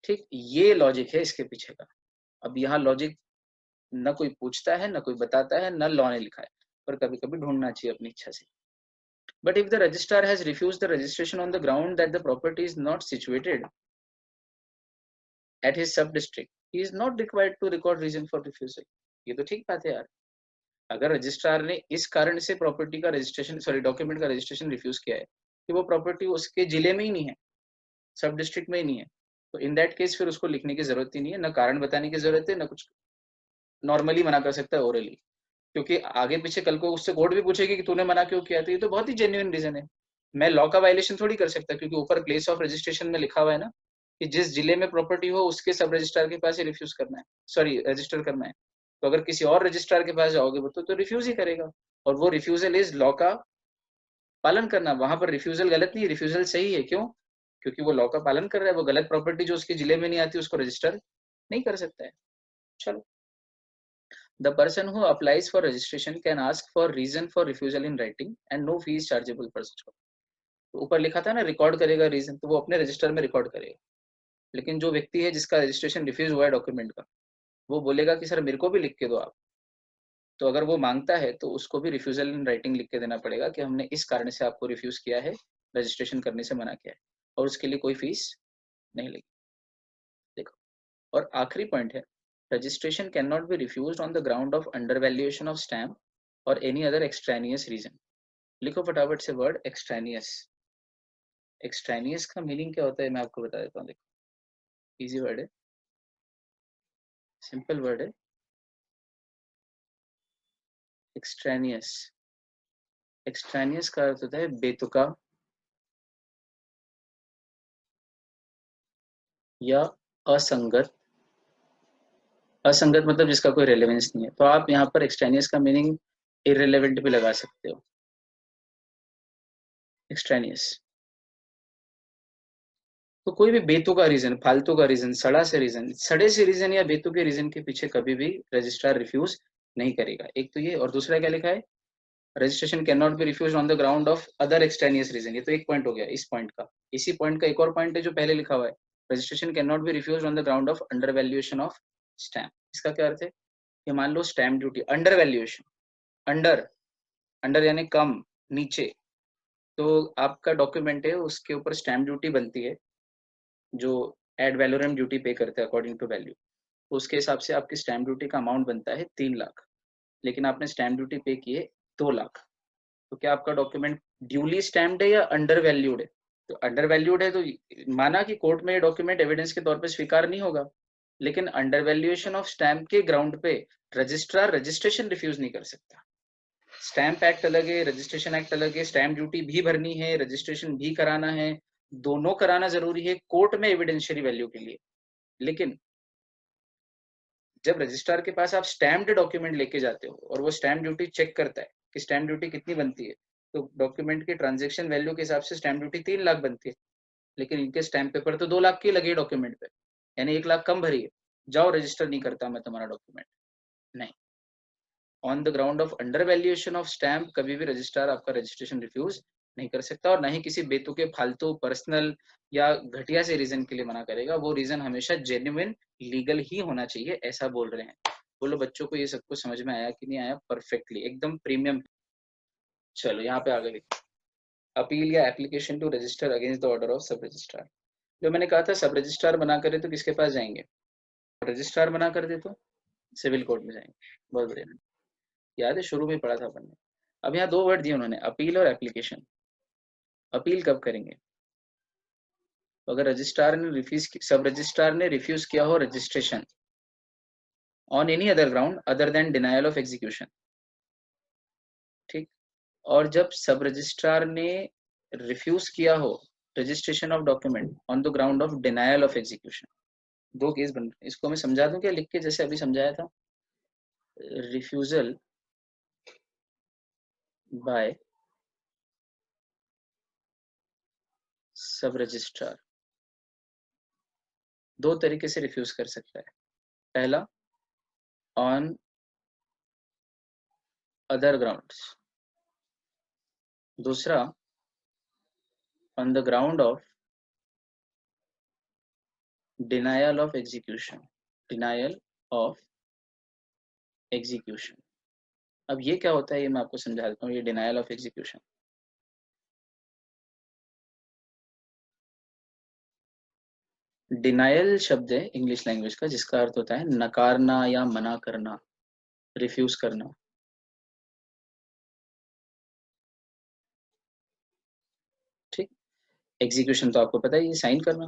ठीक, ये लॉजिक है इसके पीछे का। अब यहाँ लॉजिक न कोई पूछता है, न कोई बताता है, न लॉ ने लिखा है, पर कभी कभी ढूंढना चाहिए अपनी इच्छा से। But if the registrar has refused the registration on the ground that the property is not situated at his sub-district, he is not required to record reason for refusal. ये तो ठीक बात है यार। अगर रजिस्ट्रार ने इस कारण से प्रॉपर्टी का रजिस्ट्रेशन, सॉरी डॉक्यूमेंट का रजिस्ट्रेशन रिफ्यूज किया है कि वो प्रॉपर्टी उसके जिले में ही नहीं है, सब डिस्ट्रिक्ट में ही नहीं है, तो इन दैट केस फिर उसको लिखने की जरूरत ही नहीं है, ना कारण बताने की जरूरत है, ना कुछ। नॉर्मली मना कर सकता है ओरली, क्योंकि आगे पीछे कल को उससे कोर्ट भी पूछेगी कि तूने मना क्यों किया, तो ये तो बहुत ही जेन्युइन रीजन है। मैं लॉ का वायलेशन थोड़ी कर सकता, क्योंकि ऊपर प्लेस ऑफ रजिस्ट्रेशन में लिखा हुआ है ना कि जिस जिले में प्रॉपर्टी हो उसके सब रजिस्ट्रार के पास ही रिफ्यूज करना है, सॉरी रजिस्टर करना है। तो अगर किसी और रजिस्ट्रार के पास जाओगे तो रिफ्यूज ही करेगा, और वो रिफ्यूजल इज लॉ का पालन करना। वहां पर रिफ्यूजल गलत नहीं है, रिफ्यूजल सही है। क्यों? क्योंकि वो लॉ का पालन कर रहा है, वो गलत प्रॉपर्टी जो उसके जिले में नहीं आती उसको रजिस्टर नहीं कर सकता है। चलो, the person who applies for registration can ask for reason for refusal in writing and no fee is chargeable for such. तो ऊपर लिखा था ना रिकॉर्ड करेगा रीजन, तो वो अपने रजिस्टर में रिकॉर्ड करेगा। लेकिन जो व्यक्ति है जिसका रजिस्ट्रेशन रिफ्यूज हुआ है डॉक्यूमेंट का, वो बोलेगा कि सर मेरे को भी लिख के दो आप। तो अगर वो मांगता है तो उसको भी रिफ्यूजल इन राइटिंग लिख के देना पड़ेगा कि हमने इस कारण से आपको रिफ्यूज किया है, रजिस्ट्रेशन करने से मना किया है, और उसके लिए कोई फीस नहीं लगी। देखो, और आखिरी पॉइंट है, registration can not B refused on the ground of under valuation of stamp और एनी अदर एक्सट्रेनियस रीजन। लिखो फटाफट से वर्ड एक्सट्रेनियस। एक्सट्रेनियस का मीनिंग क्या होता है मैं आपको बता देता हूँ। देखो, इजी वर्ड है, सिंपल वर्ड है, एक्सट्रेनियस। एक्सट्रेनियस का अर्थ होता है बेतुका या असंगत। असंगत मतलब जिसका कोई रेलेवेंस नहीं है, तो आप यहाँ पर एक्सट्रेनियस का मीनिंग इररिलेवेंट भी लगा सकते हो। एक्सट्रेनियस तो कोई भी बेतुका रीजन, फालतू का रीजन, सड़े से रीजन या बेतुके रीजन के पीछे कभी भी रजिस्ट्रार रिफ्यूज नहीं करेगा। एक तो ये, और दूसरा क्या लिखा है, registration can not be refuse on the ground of other extraneous reason. ये तो एक पॉइंट हो गया इस पॉइंट का। इसी पॉइंट का एक और पॉइंट है जो पहले लिखा हुआ है, registration can not be refuse on the ground of under valuation of stamp. इसका क्या अर्थ है कि मान लो stamp duty under valuation, under under यानी कम, नीचे, तो आपका डॉक्यूमेंट है उसके ऊपर स्टैम्प ड्यूटी बनती है जो एड वैलोरम ड्यूटी पे करते हैं अकॉर्डिंग टू वैल्यू। तो उसके हिसाब से आपकी स्टैम्प ड्यूटी का अमाउंट बनता है 3 लाख, लेकिन आपने स्टैम्प ड्यूटी पे की है 2 लाख। तो क्या आपका डॉक्यूमेंट ड्यूली स्टैम्प्ड है या अंडर वैल्यूड है? तो अंडर वैल्यूड है तो माना कि कोर्ट में ये डॉक्यूमेंट एविडेंस के तौर पे स्वीकार नहीं होगा, लेकिन अंडर वैल्यूएशन ऑफ स्टैम्प के ग्राउंड पे रजिस्ट्रार रजिस्ट्रेशन रिफ्यूज नहीं कर सकता। स्टैम्प एक्ट अलग है, रजिस्ट्रेशन एक्ट अलग है, स्टैम्प ड्यूटी भी भरनी है, रजिस्ट्रेशन भी कराना है, दोनों कराना जरूरी है कोर्ट में एविडेंशियरी वैल्यू के लिए। लेकिन जब रजिस्ट्रार के पास आप स्टैम्प्ड डॉक्यूमेंट लेके जाते हो और वो स्टैम्प ड्यूटी चेक करता है कि स्टैम्प ड्यूटी कितनी बनती है, तो डॉक्यूमेंट के ट्रांजेक्शन वैल्यू के हिसाब से स्टैम्प ड्यूटी 3 लाख बनती है, लेकिन इनके स्टैम्प पेपर तो 2 लाख की लगी डॉक्यूमेंट पे, यानी 1 लाख कम भरी है। जाओ रजिस्टर नहीं करता मैं तुम्हारा डॉक्यूमेंट, नहीं। On the ground of under valuation of stamp कभी भी रजिस्ट्रार आपका रजिस्ट्रेशन रिफ्यूज नहीं कर सकता, और ना ही किसी बेतुके फालतू पर्सनल या घटिया से रीजन के लिए मना करेगा। वो रीजन हमेशा जेन्युइन लीगल ही होना चाहिए, ऐसा बोल रहे हैं। बोलो बच्चों को ये सब कुछ समझ में आया कि नहीं आया? परफेक्टली, एकदम प्रीमियम। चलो यहाँ पे आगे देखो, अपील या application to register against the order of sub registrar. जो मैंने कहा था सब रजिस्ट्रार मना करे तो किसके पास जाएंगे? रजिस्ट्रार मना कर दे तो सिविल कोर्ट में जाएंगे। बहुत बढ़िया, याद है शुरू में पढ़ा था अपन ने। अब यहाँ 2 वर्ड दिए उन्होंने, अपील और एप्लीकेशन। अपील कब करेंगे? अगर रजिस्ट्रार ने सब रजिस्ट्रार ने रिफ्यूज किया हो registration on any other ground other than denial of execution, ठीक। और जब सब रजिस्ट्रार ने रिफ्यूज किया हो registration of document on the ground of denial of execution, 2 case बन रहे। इसको मैं समझा दूं क्या लिख के, जैसे अभी समझाया था? रिफ्यूजल बाय सब रजिस्ट्रार 2 तरीके से रिफ्यूज कर सकता है। पहला, ऑन अदर ग्राउंड्स। दूसरा, on the ground of denial of execution. Denial of execution. अब ये क्या होता है, ये मैं आपको समझा देता हूँ। ये डिनायल ऑफ एग्जीक्यूशन, डिनायल शब्द है इंग्लिश लैंग्वेज का, जिसका अर्थ होता है नकारना या मना करना, रिफ्यूज करना। ठीक। एग्जीक्यूशन तो आपको पता है, ये साइन करना,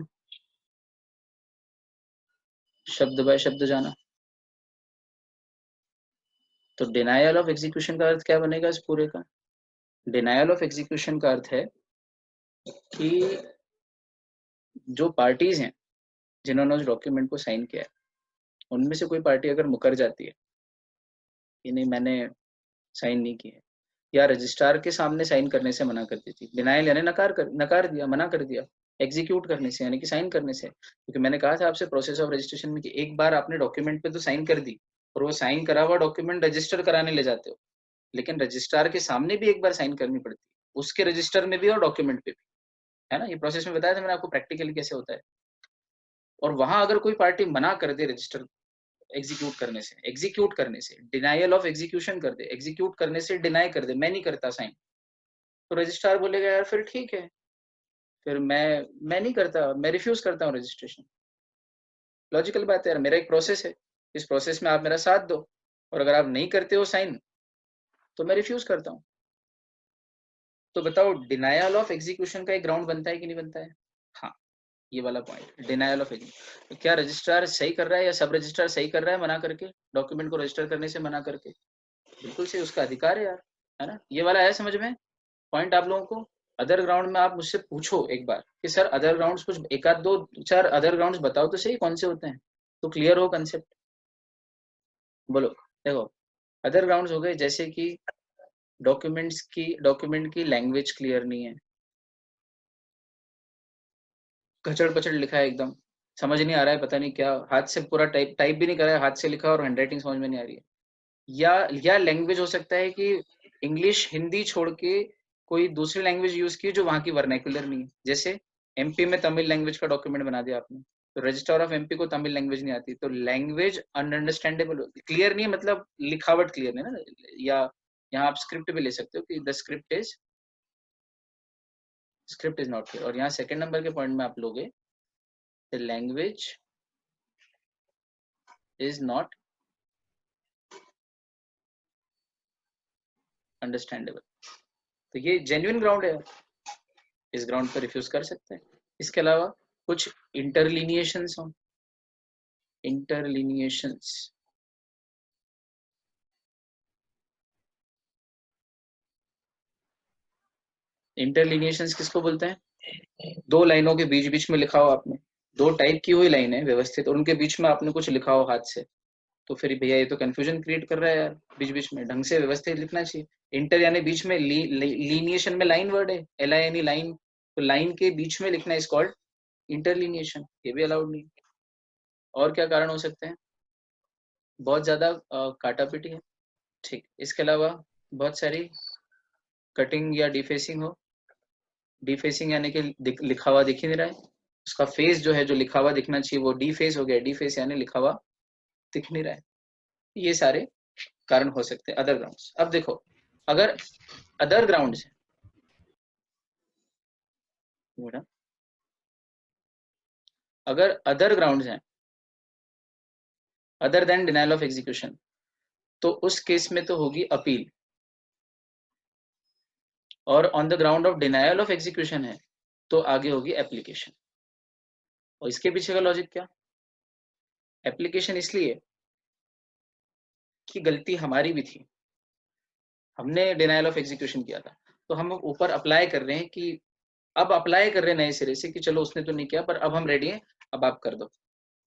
शब्द बाय शब्द जाना। तो डिनायल ऑफ एग्जीक्यूशन का अर्थ क्या बनेगा इस पूरे का? डिनायल ऑफ एग्जीक्यूशन का अर्थ है कि जो पार्टीज हैं जिन्होंने उस डॉक्यूमेंट को साइन किया है, उनमें से कोई पार्टी अगर मुकर जाती है कि नहीं मैंने साइन नहीं किया है, या रजिस्ट्रार के सामने साइन करने से मना कर दी थी, डिनायल यानी नकार दिया, मना कर दिया एग्जीक्यूट करने से यानी कि साइन करने से। क्योंकि मैंने कहा था आपसे प्रोसेस ऑफ रजिस्ट्रेशन में कि एक बार आपने डॉक्यूमेंट पे तो साइन कर दी और वो साइन करा हुआ डॉक्यूमेंट रजिस्टर कराने ले जाते हो, लेकिन रजिस्ट्रार के सामने भी एक बार साइन करनी पड़ती है, उसके रजिस्टर में भी और डॉक्यूमेंट पे भी, है ना? ये प्रोसेस में बताया था मैंने आपको प्रैक्टिकली कैसे होता है। और वहां अगर कोई पार्टी मना कर दे रजिस्टर एग्जीक्यूट करने से डिनायल ऑफ एग्जीक्यूशन कर दे, एग्जीक्यूट करने से डिनाई कर दे, मैं नहीं करता साइन, तो रजिस्ट्रार बोलेगा यार फिर ठीक है, फिर मैं नहीं करता, मैं रिफ्यूज करता हूँ रजिस्ट्रेशन। लॉजिकल बात है यार, मेरा एक प्रोसेस है, इस प्रोसेस में आप मेरा साथ दो, और अगर आप नहीं करते हो साइन तो मैं रिफ्यूज करता हूँ। तो बताओ डिनायल ऑफ एग्जीक्यूशन का एक ग्राउंड बनता है कि नहीं बनता है? हाँ, ये वाला पॉइंट डिनायल ऑफ एग्जीक्यूशन। क्या रजिस्ट्रार सही कर रहा है या सब रजिस्ट्रार सही कर रहा है मना करके, डॉक्यूमेंट को रजिस्टर करने से मना करके? बिल्कुल सही, उसका अधिकार है यार, है ना? ये वाला है समझ में पॉइंट आप लोगों को? अदर ग्राउंड में आप मुझसे पूछो एक बार कि सर अदर ग्राउंड्स कुछ एक आध दो चार अदर ग्राउंड्स बताओ तो सही, कौन से होते हैं, तो क्लियर हो कंसेप्ट। बोलो। देखो, अदर ग्राउंड्स हो गए जैसे कि डॉक्यूमेंट की लैंग्वेज क्लियर नहीं है, खचड़ पचड़ लिखा है एकदम, समझ नहीं आ रहा है, पता नहीं क्या, हाथ से पूरा टाइप टाइप भी नहीं करा है, हाथ से लिखा और हैंडराइटिंग समझ में नहीं आ रही है। या लैंग्वेज हो सकता है कि इंग्लिश हिंदी छोड़ के कोई दूसरी लैंग्वेज यूज की जो वहां की वर्नैकुलर नहीं है। जैसे एमपी में तमिल लैंग्वेज का डॉक्यूमेंट बना दिया आपने, तो रजिस्ट्रार ऑफ एमपी को तमिल लैंग्वेज नहीं आती, तो लैंग्वेज अनअंडरस्टैंडेबल, क्लियर नहीं है, मतलब लिखावट क्लियर नहीं ना। या यहाँ आप स्क्रिप्ट भी ले सकते हो कि the script is not clear. और यहाँ सेकंड नंबर के पॉइंट में आप लोगे the language is not understandable, तो ये जेन्युइन ग्राउंड है। इस ग्राउंड पर रिफ्यूज कर सकते हैं। इसके अलावा कुछ इंटरलिनिएशंस हो, इंटरलिनिएशंस, इंटरलिनिएशंस किसको बोलते हैं? दो लाइनों के बीच बीच में लिखा हो आपने, दो टाइप की हुई लाइन है व्यवस्थित और उनके बीच में आपने कुछ लिखा हो हाथ से, तो फिर भैया ये तो कंफ्यूजन क्रिएट कर रहा है यार, बीच बीच में ढंग से व्यवस्थित लिखना चाहिए। इंटर यानी बीच में, लीनिएशन में लाइन वर्ड है, एल आई यानी लाइन, तो लाइन के बीच में लिखना इज कॉल्ड इंटरलिनिएशन, ये भी अलाउड नहीं। और क्या कारण हो सकते हैं? बहुत ज्यादा काटा पिटी है, ठीक। इसके अलावा बहुत सारी कटिंग या डिफेसिंग हो, डिफेसिंग यानी कि लिखा हुआ दिख ही नहीं रहा है, उसका फेस जो है जो लिखा हुआ दिखना चाहिए वो डीफेस हो गया, डीफेस यानी लिखा हुआ दिख नहीं रहा है। ये सारे कारण हो सकते हैं अदर ग्राउंड्स। अब देखो, अगर अदर ग्राउंड्स है, अगर अदर ग्राउंड्स हैं other than denial of execution, तो उस केस में तो होगी अपील, और on the ground of denial of execution है तो आगे होगी एप्लीकेशन। और इसके पीछे का लॉजिक क्या? एप्लीकेशन इसलिए कि गलती हमारी भी थी, हमने डिनायल ऑफ एग्जीक्यूशन किया था, तो हम ऊपर अप्लाई कर रहे हैं कि अब अप्लाई कर रहे हैं नए सिरे से कि चलो उसने तो नहीं किया पर अब हम रेडी हैं, अब आप कर दो।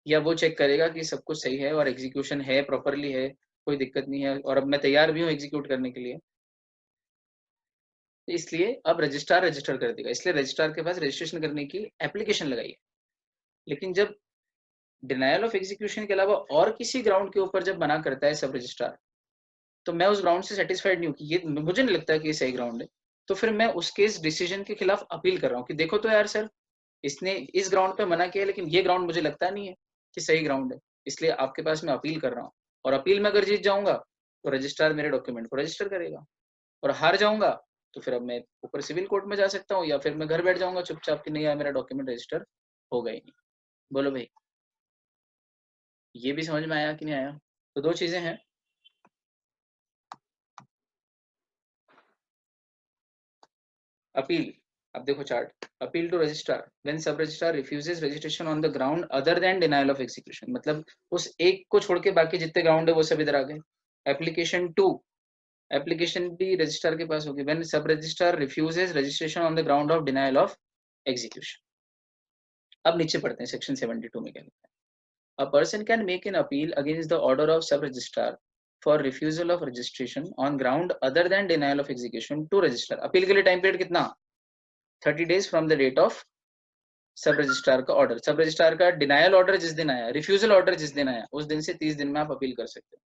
या वो चेक करेगा कि सब कुछ सही है और एग्जीक्यूशन है, प्रॉपरली है, कोई दिक्कत नहीं है और अब मैं तैयार भी हूँ एग्जीक्यूट करने के लिए, इसलिए अब रजिस्ट्रार रजिस्टर कर देगा, इसलिए रजिस्ट्रार के पास रजिस्ट्रेशन करने की एप्लीकेशन लगाई है। लेकिन जब डिनायल ऑफ एग्जीक्यूशन के अलावा और किसी ग्राउंड के ऊपर जब मना करता है सब रजिस्ट्रार, तो मैं उस ग्राउंड से सेटिस्फाइड नहीं हूँ कि ये मुझे नहीं लगता कि ये सही ग्राउंड है, तो फिर मैं उसके इस डिसीजन के खिलाफ अपील कर रहा हूँ कि देखो तो यार सर, इसने इस ग्राउंड पे मना किया लेकिन ये ग्राउंड मुझे लगता नहीं है कि सही ग्राउंड है, इसलिए आपके पास मैं अपील कर रहा हूँ। और अपील में अगर जीत जाऊंगा तो रजिस्ट्रार मेरे डॉक्यूमेंट को रजिस्टर करेगा, और हार जाऊंगा तो फिर अब मैं ऊपर सिविल कोर्ट में जा सकता हूँ, या फिर मैं घर बैठ जाऊंगा चुपचाप कि नहीं यार मेरा डॉक्यूमेंट रजिस्टर होगा ही नहीं। बोलो भाई, ये भी समझ में आया कि नहीं आया? तो दो चीजें हैं, अपील। अब देखो chart, appeal to registrar when sub registrar refuses registration on the ground other than denial of execution, मतलब उस एक को छोड़ के बाकी जितने ग्राउंड है वो सब इधर आ गए। एप्लीकेशन टू, एप्लीकेशन भी रजिस्ट्रार के पास होगी when sub registrar refuses registration on the ground of denial of execution. अब नीचे पढ़ते हैं सेक्शन 72 में क्या लिखा है। A person can make an appeal against the order of sub-registrar for refusal of registration on ground other than denial of execution to registrar। Appeal के लिए टाइम पीरियड कितना? 30 days from the date of sub registrar का order. Sub registrar का denial order जिस दिन आया, refusal order जिस दिन आया, उस दिन से 30 दिन में आप अपील कर सकते हो।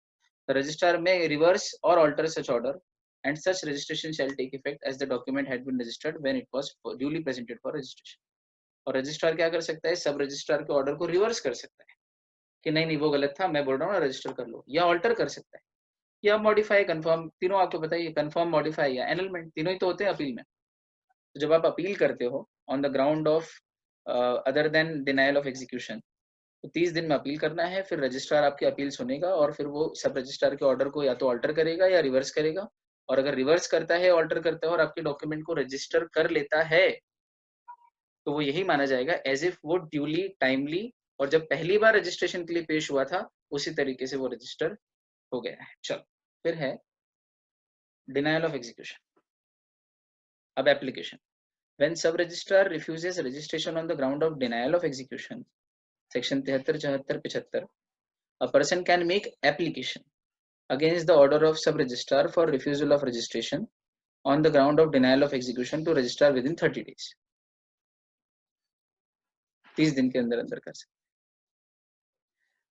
द रजिस्ट्रार में रिवर्स और alter such order and such registration shall take effect as the document had been registered when it was duly presented for registration. और रजिस्ट्रार क्या कर सकता है? सब रजिस्ट्रार के ऑर्डर को रिवर्स कर सकता है कि नहीं नहीं वो गलत था, मैं बोल रहा हूँ ना रजिस्टर कर लो, या ऑल्टर कर सकता है, या मॉडिफाई, कंफर्म, तीनों आपको बताइए, कंफर्म, मॉडिफाई या एनलमेंट, तीनों ही तो होते हैं अपील में। तो जब आप अपील करते हो on the ground of other than denial of execution, तो 30 दिन में अपील करना है, फिर रजिस्ट्रार आपकी अपील सुनेगा और फिर वो सब रजिस्ट्रार के ऑर्डर को या तो ऑल्टर करेगा या रिवर्स करेगा। और अगर रिवर्स करता है, ऑल्टर करता है और आपके डॉक्यूमेंट को रजिस्टर कर लेता है, तो वो यही माना जाएगा एज इफ वो ड्यूली, टाइमली, और जब पहली बार रजिस्ट्रेशन के लिए पेश हुआ था उसी तरीके से वो रजिस्टर हो गया है। चलो, फिर है डिनायल ऑफ एग्जीक्यूशन। अब application, when sub registrar refuses registration on the ground of denial of execution, section 73, 74, 75, a person can make application against the order of sub registrar for refusal of registration on the ground of denial of execution to registrar within 30 days। 30 दिन के अंदर अंदर कर सकते।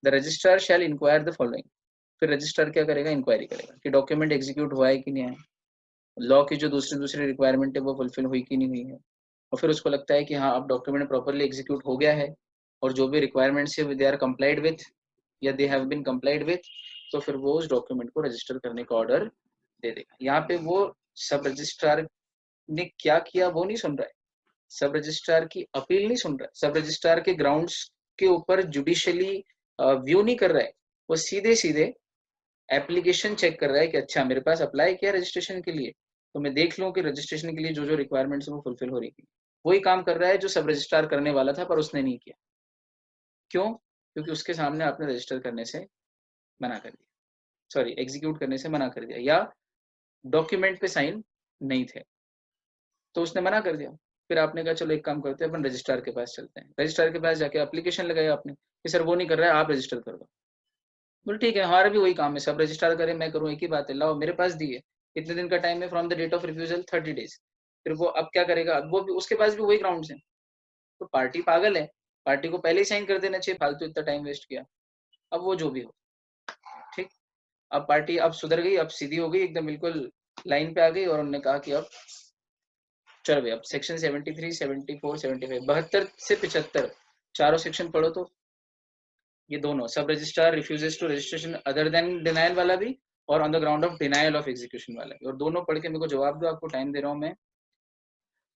The registrar shall inquire the following, फिर registrar क्या करेगा? Inquiry करेगा कि डॉक्यूमेंट एग्जीक्यूट हुआ है कि नहीं है, लॉ की जो दूसरी रिक्वायरमेंट है वो फुलफिल हुई कि नहीं हुई है, और फिर उसको लगता है कि हाँ अब डॉक्यूमेंट प्रॉपरली एग्जीक्यूट हो गया है और जो भी रिक्वायरमेंट्स है दे आर कंप्लाइड विथ या they have been complied with, तो फिर वो उस डॉक्यूमेंट को रजिस्टर करने का ऑर्डर दे देगा। यहाँ पे वो सब रजिस्ट्रार ने क्या किया वो नहीं सुन रहा है, सब रजिस्ट्रार की अपील नहीं सुन रहा है, सब रजिस्ट्रार के ग्राउंड्स के ऊपर जुडिशियली व्यू नहीं कर रहा है, वो सीधे सीधे एप्लीकेशन चेक कर रहा है कि अच्छा मेरे पास अप्लाई किया रजिस्ट्रेशन के लिए, तो मैं देख लूं कि रजिस्ट्रेशन के लिए जो जो रिक्वायरमेंट्स वो फुलफिल हो रही है। वही काम कर रहा है जो सब रजिस्ट्रार करने वाला था पर उसने नहीं किया। क्यों? क्योंकि उसके सामने आपने रजिस्टर करने से मना कर दिया, सॉरी एग्जीक्यूट करने से मना कर दिया, या डॉक्यूमेंट पे साइन नहीं थे तो उसने मना कर दिया। फिर आपने कहा चलो एक काम करते हैं, अपन रजिस्ट्रार के पास चलते हैं। रजिस्ट्रार के पास जाके एप्लीकेशन लगाया आपने कि सर वो नहीं कर रहा है, आप रजिस्टर कर दो। बोले ठीक है, हमारा भी वही काम है, सब रजिस्टर करें मैं करूँ, एक ही बात है, लाओ मेरे पास दिए, कितने दिन का टाइम है, from the date of refusal 30 days. फिर वो अब क्या करेगा, वो भी उसके पास भी वही ग्राउंड्स हैं। तो पार्टी पागल है, पार्टी को पहले ही साइन कर देना चाहिए, फालतू इतना टाइम वेस्ट किया। अब वो जो भी हो, ठीक। अब पार्टी अब सुधर गई, अब सीधी हो गई एकदम, बिल्कुल लाइन पे आ गई, और उन्होंने कहा कि अब चल भाई, अब सेक्शन 73, 74, 75, 72 से 75 चारों सेक्शन पढ़ो तो ये दोनों, sub registrar refuses to registration other than denial वाला भी, और on the ground of denial of execution वाला भी, और दोनों पढ़ के मेरे को जवाब दो, आपको टाइम दे रहा हूं मैं।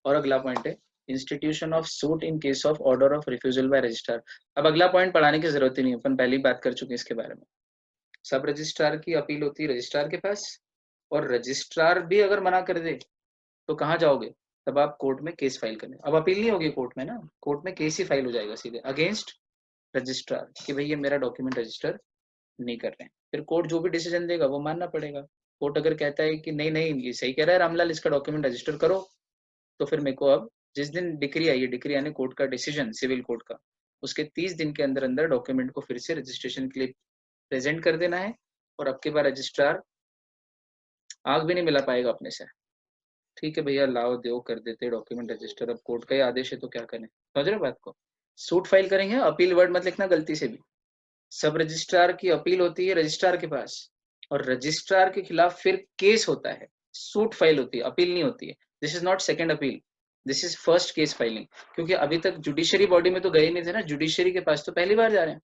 और अगला पॉइंट है institution of suit in case of order of refusal by registrar. अब अगला पॉइंट पढ़ाने की जरूरत ही नहीं, अपन पहले ही बात कर चुके हैं इसके बारे में। सब रजिस्ट्रार की अपील होती है रजिस्ट्रार के पास, और रजिस्ट्रार भी अगर मना कर दे तो कहाँ जाओगे, तब आप कोर्ट में केस फाइल करने। अब अपील नहीं होगी कोर्ट में ना, कोर्ट में केस ही फाइल हो जाएगा सीधे अगेंस्ट रजिस्ट्रार कि भाई ये मेरा डॉक्यूमेंट रजिस्टर नहीं कर रहे हैं। फिर कोर्ट जो भी डिसीजन देगा वो मानना पड़ेगा। कोर्ट अगर कहता है कि नहीं नहीं ये सही कह रहा है रामलाल, इसका डॉक्यूमेंट रजिस्टर करो, तो फिर मेरे को अब जिस दिन डिक्री आई है, डिक्री यानी कोर्ट का डिसीजन सिविल कोर्ट का, उसके 30 दिन के अंदर अंदर डॉक्यूमेंट को फिर से रजिस्ट्रेशन के लिए प्रेजेंट कर देना है, और अब के बार रजिस्ट्रार आग भी नहीं मिला पाएगा अपने से। ठीक है भैया, लाओ दो कर देते डॉक्यूमेंट रजिस्टर, अब कोर्ट का ही आदेश है तो क्या करें, समझ रहे हो बात को। सूट फाइल करेंगे, अपील वर्ड मत लिखना गलती से भी। सब रजिस्ट्रार की अपील होती है रजिस्ट्रार के पास, और रजिस्ट्रार के खिलाफ फिर केस होता है, सूट फाइल होती है, अपील नहीं होती है। This is not second appeal, this is first case filing, क्योंकि अभी तक जुडिशरी बॉडी में तो गए नहीं थे ना, जुडिशरी के पास तो पहली बार जा रहे हैं।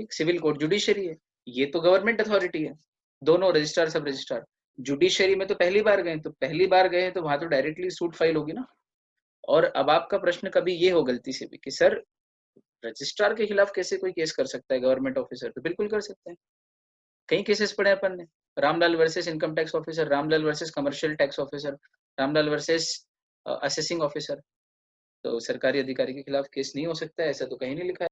एक सिविल कोर्ट जुडिशरी है, ये तो गवर्नमेंट अथॉरिटी है, दोनों रजिस्ट्रार सब रजिस्ट्रार। जुडिशरी में तो पहली बार गए, तो पहली बार गए तो वहां तो डायरेक्टली सूट फाइल होगी ना। और अब आपका प्रश्न कभी ये हो गलती से भी कि सर रजिस्ट्रार के खिलाफ कैसे कोई केस कर सकता है गवर्नमेंट ऑफिसर, तो बिल्कुल कर सकते हैं। कई केसेस पढ़े अपन ने, Ramlal versus income tax officer, Ramlal versus commercial tax officer, Ramlal versus assessing officer. तो सरकारी अधिकारी के खिलाफ केस नहीं हो सकता है, ऐसा तो कहीं नहीं लिखा है।